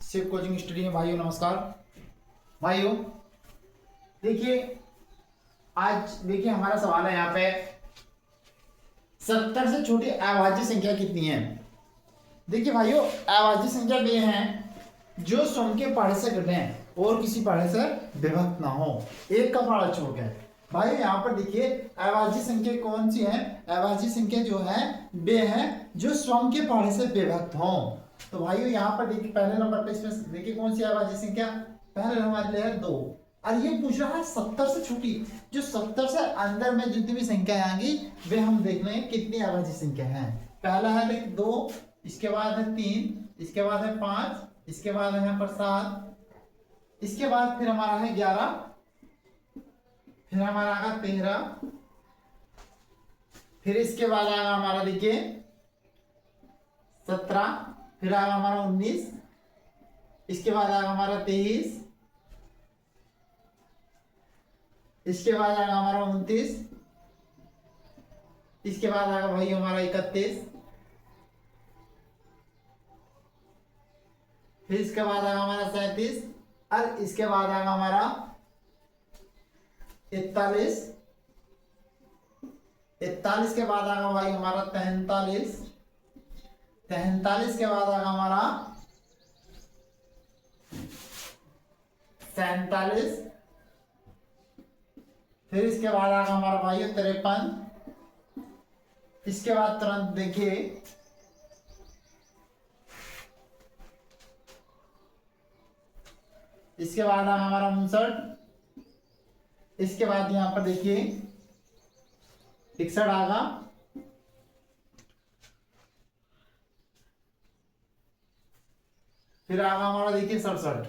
Shiv coaching study में भाइयों नमस्कार। भाइयों देखिए, आज देखिए हमारा सवाल है यहाँ पे 70 से छोटी अभाज्य संख्या कितनी है। देखिए भाइयों, अभाज्य संख्या वे हैं जो स्वयं के पहाड़े से घटे और किसी पहाड़े से विभक्त ना हो, एक का पहाड़ा छोड़ के। भाई यहाँ पर देखिए अभाज्य संख्या कौन सी है। अभाज्य संख्या जो है वे है जो स्वयं के पहाड़े से विभक्त हो। तो भाइयों यहाँ पर देखिए पहले नंबर पे इसमें देखिए कौन सी अभाज्य संख्या, पहले नंबर ले है 2 और ये पूछ रहा है 70 से छोटी। जो 70 से अंदर में जितनी भी संख्या आएंगी वे हम देख लेंगे कितनी अभाज्य संख्या है। पहला है देख 2, इसके बाद है 3, इसके बाद है 5, इसके बाद है यहाँ पर 7, इसके बाद फिर हमारा है 11, फिर हमारा आगा 13, फिर इसके बाद आएगा हमारा देखिए 17, फिर आएगा हमारा 19, इसके बाद आएगा हमारा 23, इसके बाद आएगा हमारा 29, इसके बाद आएगा भाई हमारा 31, फिर इसके बाद आएगा हमारा 37 और इसके बाद आएगा हमारा 41, 41 के बाद आएगा भाई हमारा 43, 43 के बाद आएगा हमारा 47, फिर इसके बाद आएगा हमारा भाई 53, इसके बाद तुरंत देखिए इसके बाद आएगा हमारा 59, इसके बाद यहां पर देखिए 61 आएगा, फिर आएगा हमारा देखिए 67,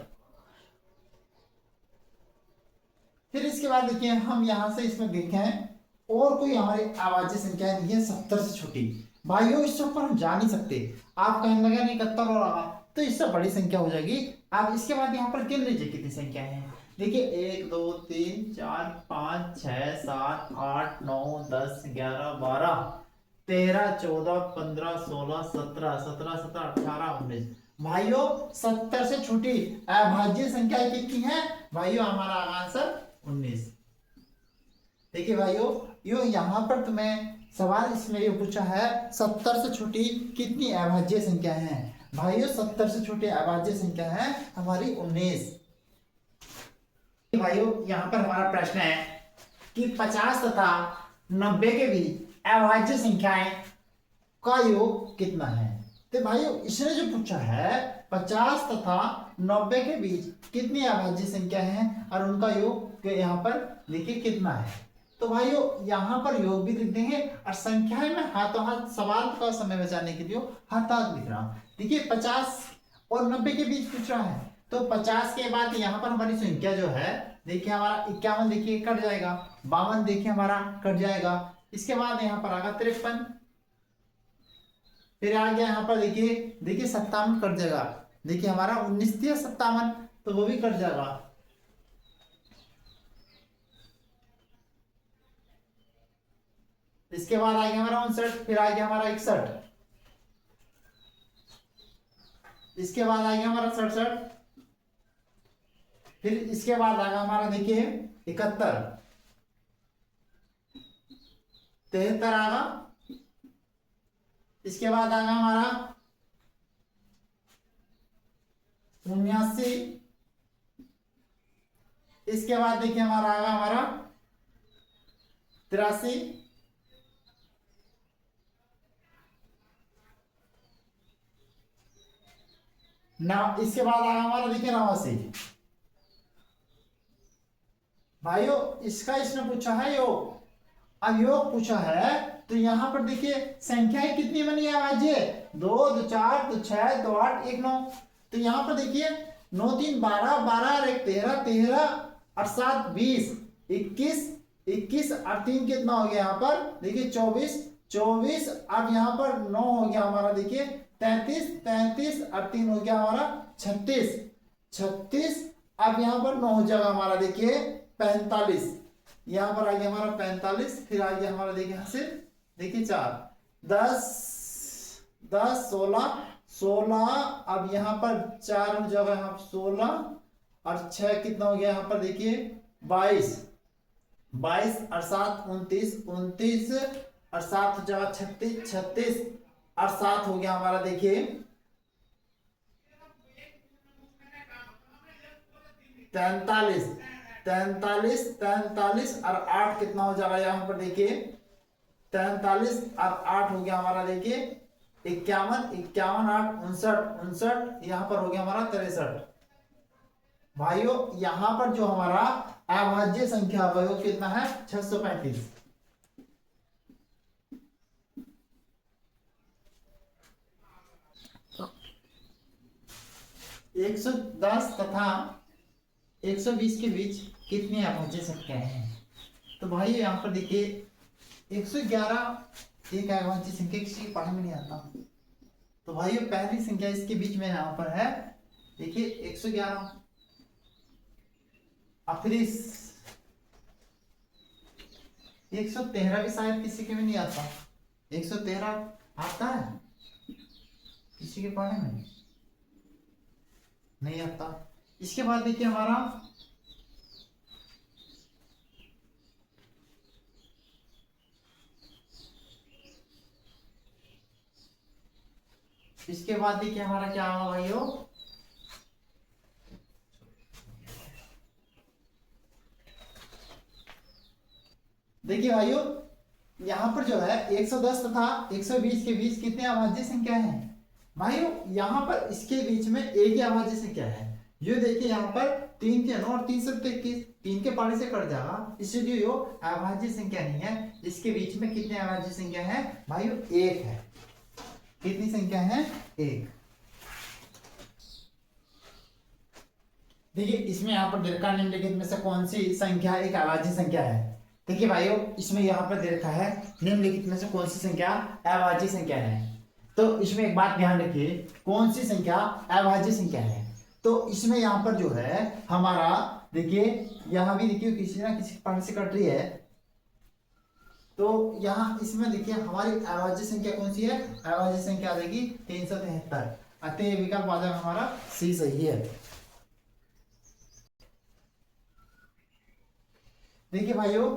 फिर इसके बाद देखिए हम यहां से इसमें देखें और कोई हमारी अभाज्य संख्या नहीं है 70 से छोटी। भाइयों इससे ऊपर हम जा नहीं सकते। आप कहें लगा नहीं 71 और आगा तो इससे बड़ी संख्या हो जाएगी। आप इसके बाद यहाँ पर गिन लीजिए कितनी संख्या है। देखिए 1 2 3 4 5 6 7 8 9 10 11 12 13 14 15 16 17 17 17 18 19। भाइयों 70 से छोटी अभाज्य संख्या कितनी है भाइयों? हमारा आंसर 19। देखिए भाइयों यो यहाँ पर तुम्हें सवाल इसमें ये पूछा है 70 से छोटी कितनी अभाज्य संख्या है। भाइयों 70 से छोटी अभाज्य संख्या है हमारी 19। भाइयों यहाँ पर हमारा प्रश्न है कि 50 तथा 90 के बीच अभाज्य संख्याएं का योग कितना है। तो भाइयों इसने जो पूछा है 50 तथा 90 के बीच कितनी अभाज्य संख्या है और उनका योग यहाँ पर देखिए कितना है। तो भाइयों यहाँ पर योग भी लिख देंगे और संख्याएं में हाथों हाथ सवाल का समय बचाने के लिए हाथ हाथ लिख रहा हूं। देखिए 50 और 90 के बीच पूछ रहा है तो 50 के बाद यहाँ पर हमारी संख्या जो है देखिए हमारा 51 देखिए कट जाएगा, 52 देखिए हमारा कट जाएगा, इसके बाद यहाँ पर आएगा 53, फिर आ गया यहाँ पर देखिए 57 कट जाएगा। देखिए हमारा 19 थी 57 तो वो भी कट जाएगा। इसके बाद आ गया हमारा 59, फिर आ गया हमारा 61, इसके बाद आ गया हमारा 67, फिर इसके बाद आ गया हमारा देखिए 71, 73 आगा, इसके बाद आ गया हमारा 79, इसके बाद देखिए हमारा आ गया हमारा 83, ना इसके बाद आएगा हमारा देखिए 89। भाइयों इसका इसने पूछा है योग, अब योग पूछा है तो यहां पर देखिए संख्याएं कितनी बनी है अभाज्य 2 2 4 2 6 2 8 1 9। तो यहां पर देखिए 9 3 12 12 और 1 13 13 और 7 20 21 21 और 3 कितना हो गया यहाँ पर देखिए 24 24। अब यहाँ पर 9 हो गया हमारा देखिए 33 33 और 3 हो गया हमारा 36 36। अब यहाँ पर 9 हो जाएगा हमारा देखिए 45, यहाँ पर आ गया हमारा 45, फिर आ गया हमारा देखिए यहाँ से देखिए 4 10 10 16 16, अब यहाँ पर 4 हो जाएगा, यहाँ पर 16 और 6 कितना हो गया यहाँ पर देखिए 22, 22 और 7 29, 29 और 7 हो जाएगा 36, 36 और 7 हो गया हमारा देखिए 43, 43, 43 और 8 कितना हो जाएगा यहाँ पर देखिए 43 और 8 हो गया हमारा देखिए 51, 51 8 59, 59 यहाँ पर हो गया हमारा 63। भाइयों यहाँ पर जो हमारा अभाज्य संख्या है वो कितना है 635। 110 तथा 120 के बीच कितनी अभाज्य संख्याएं हैं? तो भाई यहाँ पर देखिए 111 एक अभाज्य संख्या, किसी के पढ़ने में नहीं आता। तो भाई पहली संख्या इसके बीच में यहाँ पर है देखिए 111, और फिर 113 भी शायद किसी के में नहीं आता। 113 आता है किसी के पढ़ने में नहीं आता। इसके बाद देखिए हमारा क्या होगा भाइयों, देखिए भाइयों यहाँ पर जो है 110 तथा 120 के बीच कितने अभाज्य संख्या हैं? भाइयों यहाँ पर इसके बीच में एक ही अभाज्य संख्या है। ये देखिए यहाँ पर 3 के 9 और 3 से 21, 3 के पारे से कट जाएगा, इसलिए यो अभाज्य संख्या नहीं है। इसके बीच में कितने अभाज्य संख्या है भाइयों? एक है। कितनी संख्या है? एक। देखिए इसमें यहाँ पर दे रखा है निम्नलिखित में से कौन सी संख्या एक अभाज्य संख्या है। देखिए भाइयों इसमें यहाँ पर दे रखा है निम्नलिखित में से कौन सी संख्या अभाज्य संख्या है। तो इसमें एक बात ध्यान रखिए, कौन सी संख्या अभाज्य संख्या है। तो इसमें यहाँ पर जो है हमारा देखिए यहाँ भी देखिए किसी ना किसी पार्ट से कट रही है। तो यहाँ इसमें देखिए हमारी अभाज्य संख्या कौन सी है? अभाज्य संख्या आ जाएगी 373। अतः विकल्प आ जाएगा हमारा सी सही है। देखिए भाइयों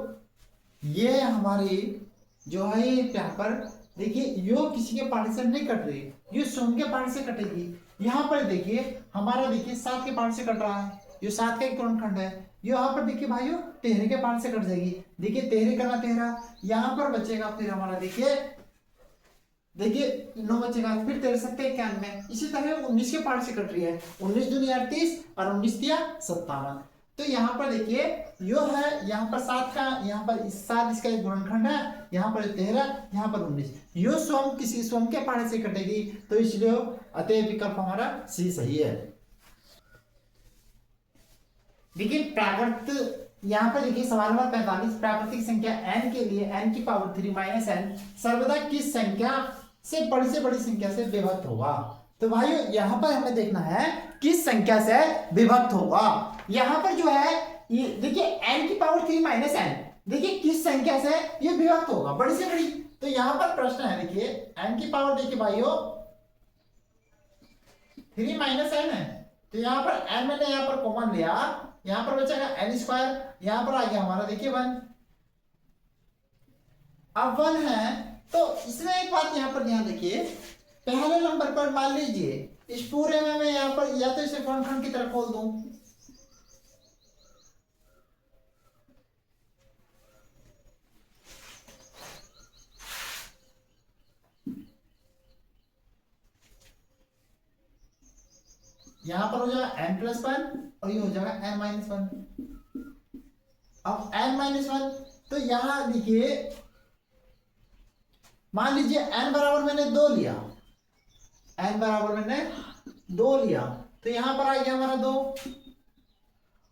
ये हमारी जो है यहाँ पर देखिए यो किसी के पार्ट से नहीं कट रही, ये स्वयं के पार्ट से कटेगी। यहाँ पर देखिए हमारा देखिए 7 के पार्ट से कट रहा है, ये 7 का एक गुणनखंड है। यहाँ पर देखिए भाइयों 13 के पार्ट से कट जाएगी। देखिए 13 करना 13, यहाँ पर बचेगा फिर हमारा देखिए 9 बचेगा, फिर 13 सकते 91। इसी तरह 19 के पार्ट से कट रही है, 19 दूनी 38 और 19 दिया 57। तो यहाँ पर देखिए यो है यहाँ पर 7 का, यहाँ पर 7 इसका एक गुणनखंड है, यहाँ पर 13, यहाँ पर 19। यो स्वयं किसी स्वयं के पारे से कटेगी, तो इसलिए अतः विकल्प हमारा सी सही है। देखिए प्राकृत यहाँ पर देखिए सवाल नंबर 45, प्राकृतिक संख्या n के लिए n की पावर 3 माइनस n सर्वदा किस संख्या से बड़ी संख्या से विभक्त होगा। तो भाई यहाँ पर हमें देखना है किस संख्या से विभक्त होगा। यहाँ पर जो है ये देखिए n की पावर 3 माइनस n, देखिए किस संख्या से ये विभक्त होगा, बड़ी से बड़ी। तो यहाँ पर प्रश्न है देखिए n की पावर देखिए भाइयों 3 माइनस n है, तो यहाँ पर n मैंने यहाँ पर कॉमन लिया, यहाँ पर बचेगा n स्क्वायर, यहाँ पर आ गया हमारा देखिए 1। अब 1 है तो इसमें एक बात यहाँ पर ध्यान देखिए, पहले नंबर पर मान लीजिए इस पूरे में मैं यहाँ पर या तो इसे गुणनखंड की तरफ खोल दूं, यहां पर हो जाएगा n प्लस 1 और ये हो जाएगा n माइनस 1। अब n माइनस 1 तो यहां देखिए मान लीजिए n बराबर मैंने 2 लिया, n बराबर मैंने 2 लिया, तो यहां पर आ गया हमारा 2।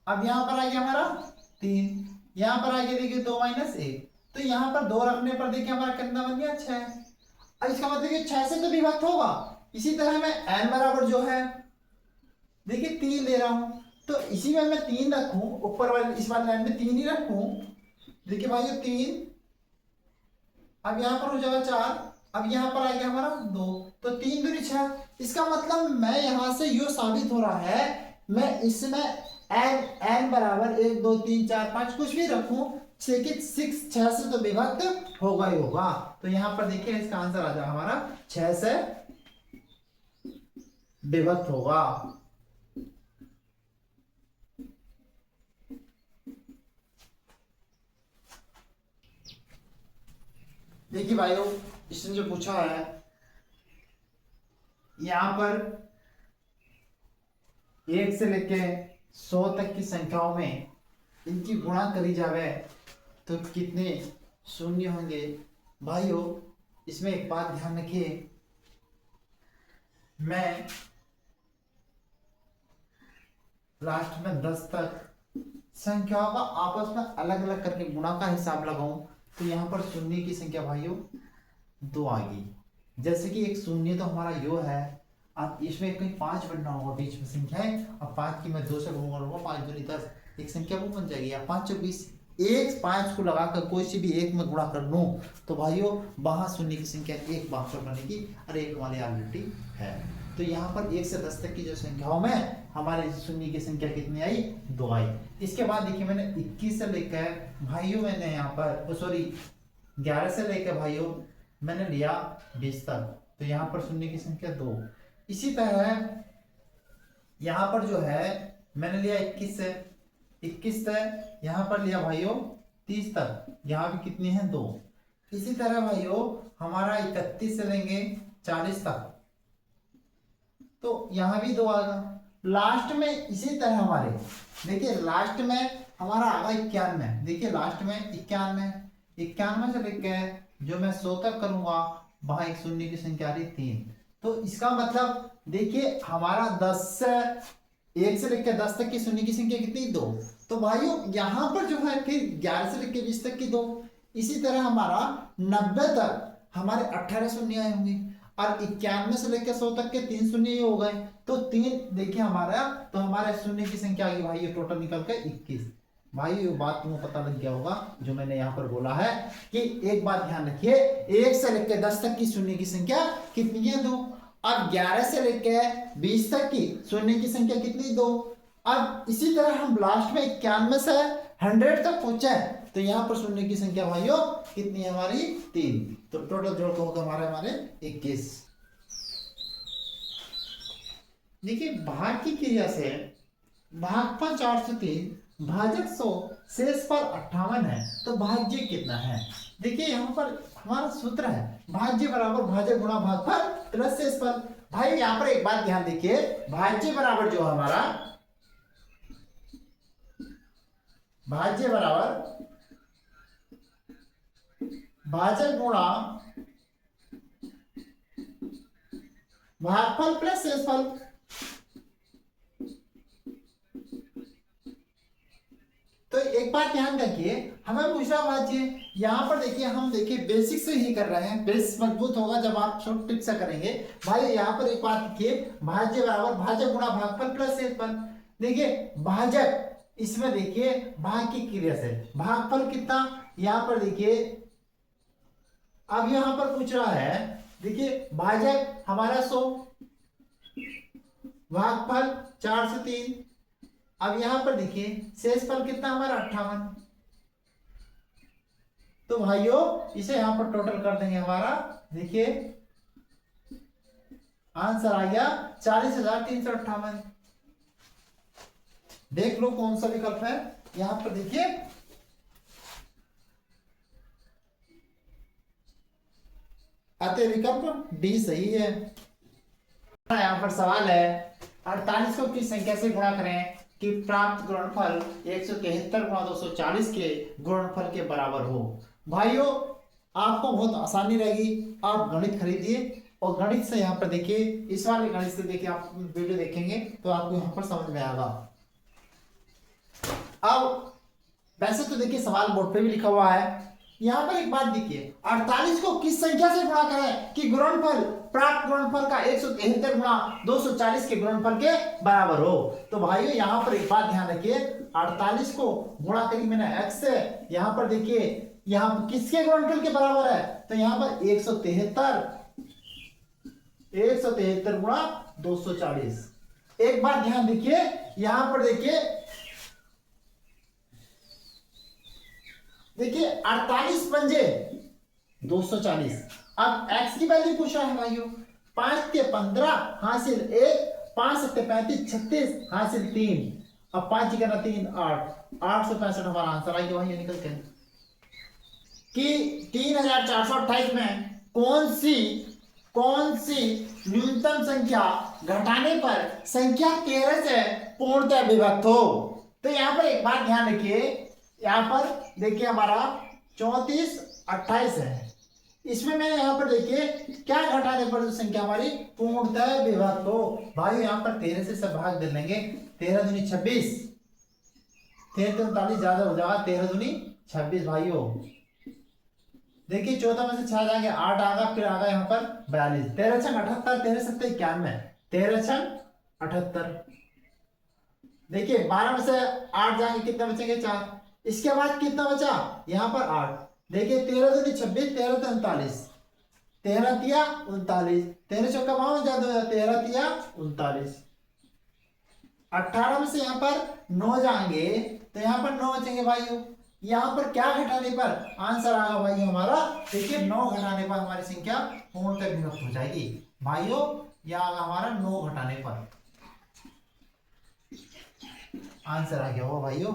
अब यहां पर आ गया हमारा 3, यहां पर आ गया देखिए 2 माइनस 1, तो यहां पर 2 रखने पर देखिए हमारा कितना बन गया 6। अब इसका मतलब ये 6 से तो विभक्त होगा। इसी तरह मैं n बराबर जो है देखिए 3 ले रहा हूं, तो इसी में मैं 3 रखूं, ऊपर वाले इस वाले लाइन में 3 ही रखूं। देखिए भाई 3, अब यहां पर हो जाएगा 4, अब यहां पर आ गया हमारा 2, तो 3 दूनी 6, इसका मतलब मैं यहां से यो साबित हो रहा है, मैं इसमें एन एन बराबर 1 2 3 4 5 कुछ भी रखूं, लेकिन 6 से तो विभक्त होगा ही होगा। तो यहां पर देखिए इसका आंसर आ जाएगा हमारा 6 से विभक्त होगा। देखिए भाइयों, इसने जो पूछा है यहां पर 1 से लेके 100 तक की संख्याओं में इनकी गुणा करी जावे तो कितने शून्य होंगे। भाइयों इसमें एक बात ध्यान रखिए, मैं लास्ट में 10 तक संख्याओं का आपस में अलग अलग करके गुणा का हिसाब लगाऊं तो यहाँ पर शून्य की संख्या भाइयों 2 आ गई। जैसे कि एक शून्य तो हमारा यो है, अब इसमें कहीं 5 बनना होगा बीच में संख्या है, अब 5 की मैं 2 से गुणा करूंगा, 5 दूनी 10, एक संख्या वो बन जाएगी। या 5 चौक 20, एक 5 को लगाकर कोई सी भी एक में गुणा कर लूं तो भाइयों वहां शून्य की संख्या एक भागफल बनेगी और एक वाली ऑलरेडी है। तो यहाँ पर 1 से 10 तक की जो संख्याओं में हमारे शून्य की संख्या कितनी आई, 2 आई। इसके बाद देखिए मैंने 21 से लेकर भाइयों मैंने यहाँ पर सॉरी 11 से लेकर भाइयों मैंने लिया 20 तक, तो यहाँ पर शून्य की संख्या 2। इसी तरह यहाँ पर जो है मैंने लिया 21 से यहाँ पर लिया भाइयों 30 तक, यहाँ भी कितनी है 2। इसी तरह भाइयों हमारा 31 से लेंगे 40 तक, तो यहाँ भी 2 आएगा। लास्ट में इसी तरह हमारे देखिए लास्ट में हमारा आगा 91, देखिए लास्ट में 91 से लेकर जो मैं 100 तक करूंगा वहां एक शून्य की संख्या आ रही 3। तो इसका मतलब देखिए हमारा 10 से 1 से लेकर 10 तक की शून्य की संख्या कितनी 2। तो भाइयों यहाँ पर जो है फिर 11 से लेकर 20 तक की 2। इसी तरह हमारा 90 तक हमारे 18 शून्य आए होंगे और 91 से लेकर 100 तक के 3 शून्य ही हो गए, तो 3 देखिए हमारा, तो हमारे शून्य की संख्या आ गई भाई ये टोटल निकल कर 21। भाई ये बात तुम्हें पता लग गया होगा जो मैंने यहाँ पर बोला है कि एक बात ध्यान रखिए, 1 से लेकर 10 तक की शून्य की संख्या कितनी है 2। अब 11 से लेकर 20 तक की शून्य की संख्या कितनी 2। अब इसी तरह हम लास्ट में 91 से 100 तक पहुंचे तो यहाँ पर शून्य की संख्या भाइयों कितनी है हमारी 3। तो टोटल जोड़ को होगा हमारे 21। देखिए भाग की क्रिया से भागफल 403 भाजक 100 शेषफल 58 है, तो भाज्य कितना है। देखिए यहाँ पर हमारा सूत्र है भाज्य बराबर भाजक गुणा भागफल प्लस शेषफल। भाई यहाँ पर एक बात ध्यान देखिए, भाज्य बराबर जो हमारा भाज्य बराबर भाजक गुणा भागफल प्लस शेषफल। तो एक बात ध्यान रखिए, हमें पूछा भाज्य, यहाँ पर देखिए हम देखिए बेसिक से ही कर रहे हैं, बेस मजबूत होगा जब आप छोटे टिप से करेंगे। भाई यहाँ पर एक बात देखिए, भाज्य बराबर भाजक गुणा भागफल प्लस शेषफल। देखिए भाजक इसमें देखिए भाग की क्रिया से भागफल कितना, यहाँ पर देखिए अब यहाँ पर पूछ रहा है, देखिए भाजक हमारा 100 भागफल 4 से 3। अब यहां पर देखिए शेषफल कितना हमारा 58। तो भाइयों इसे यहां पर टोटल कर देंगे, हमारा देखिए आंसर आ गया 40,358। देख लो कौन सा विकल्प है, यहां पर देखिए अतः विकल्प डी सही है। यहां पर सवाल है 48 को किस संख्या से गुणा करें कि प्राप्त गुणनफल 173 गुणा 240 के गुणनफल के बराबर हो। भाइयों आपको बहुत आसानी रहेगी, आप गणित खरीदिए और गणित से यहाँ पर देखिए, इस वाले गणित से देखिए आप वीडियो देखेंगे तो आपको यहाँ पर समझ में आएगा। अब वैसे तो देखिए सवाल बोर्ड पे भी लिखा हुआ है, यहाँ पर एक बात देखिए 48 को किस संख्या से गुणा करें कि गुणनफल प्राप्त गुणनफल का 173 गुणा 240 के गुणनफल के बराबर हो। तो भाइयों यहाँ पर एक बात ध्यान रखिए, 48 को गुणा करी मैंने x से, यहाँ पर देखिए यहाँ किसके गुणनफल के बराबर है, तो यहाँ पर 173 173 गुणा 240। एक बात ध्यान देखिए, यहां पर देखिए 48 पंजे 240। अब x की वैल्यू पूछ रहा है भाइयों, 5 के 15 हासिल 1, 5 सत्ते 35 36 हासिल 3। अब 5 की करना 3 8, 865 हमारा आंसर आ गया भाइयों निकल के कि 3428 में कौन सी न्यूनतम संख्या घटाने पर संख्या 13 से पूर्णतः विभक्त हो। तो यहां पर एक बात ध्यान रखिए, यहां पर देखिए हमारा 34 28 है, इसमें मैं यहाँ पर देखिए क्या घटाने पर जो संख्या हमारी पूर्णतः विभक्त हो। भाई यहाँ पर 13 से सब भाग दे लेंगे, 13 दूनी 26, 13 39 ज्यादा हो जाएगा, 13 दूनी 26 भाइयों। देखिए 14 में से 6 जाएंगे 8 आएगा, फिर आएगा यहाँ पर 42, 13 छंग 78, 13 सत्ते 91, 13 छंग 78। देखिए 12 में से 8 जाएंगे, कितने बचेंगे 4। इसके बाद कितना बचा यहाँ पर 8। देखिए 13 दूनी 26, 13 39, 13 तिया 39, 13 चौका 52 ज्यादा हो जाता, 13 तिया 39। 18 में से यहाँ पर 9 जाएंगे तो यहाँ पर 9 बचेंगे भाइयों। यहाँ पर क्या घटाने पर आंसर आएगा भाई हमारा, देखिए 9 घटाने पर हमारी संख्या पूर्णतः विभक्त हो जाएगी भाइयों। यह आएगा हमारा 9 घटाने पर आंसर आ गया होगा भाइयों।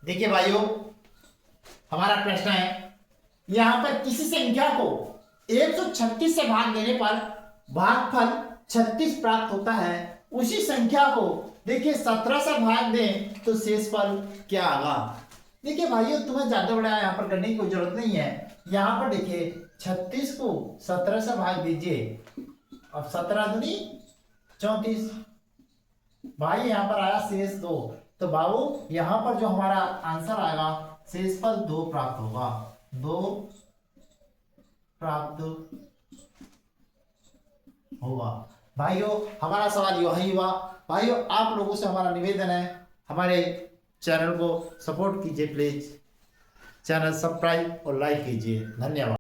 देखिए भाइयों हमारा प्रश्न है, यहां पर किसी संख्या को 136 से भाग देने पर भागफल 36 प्राप्त होता है। उसी संख्या को देखिए 17 से भाग दें तो शेषफल क्या आएगा। देखिए भाइयों तुम्हें ज्यादा बड़ा यहाँ पर करने की कोई जरूरत नहीं है। यहाँ पर देखिए 36 को 17 से भाग दीजिए, अब 17 दूनी 34 भाई, यहाँ पर आया शेष 2। तो बाबू यहाँ पर जो हमारा आंसर आएगा शेषफल 2 प्राप्त होगा, 2 प्राप्त होगा भाइयों। हमारा सवाल यही हुआ भाइयों। आप लोगों से हमारा निवेदन है, हमारे चैनल को सपोर्ट कीजिए प्लीज, चैनल सब्सक्राइब और लाइक कीजिए। धन्यवाद।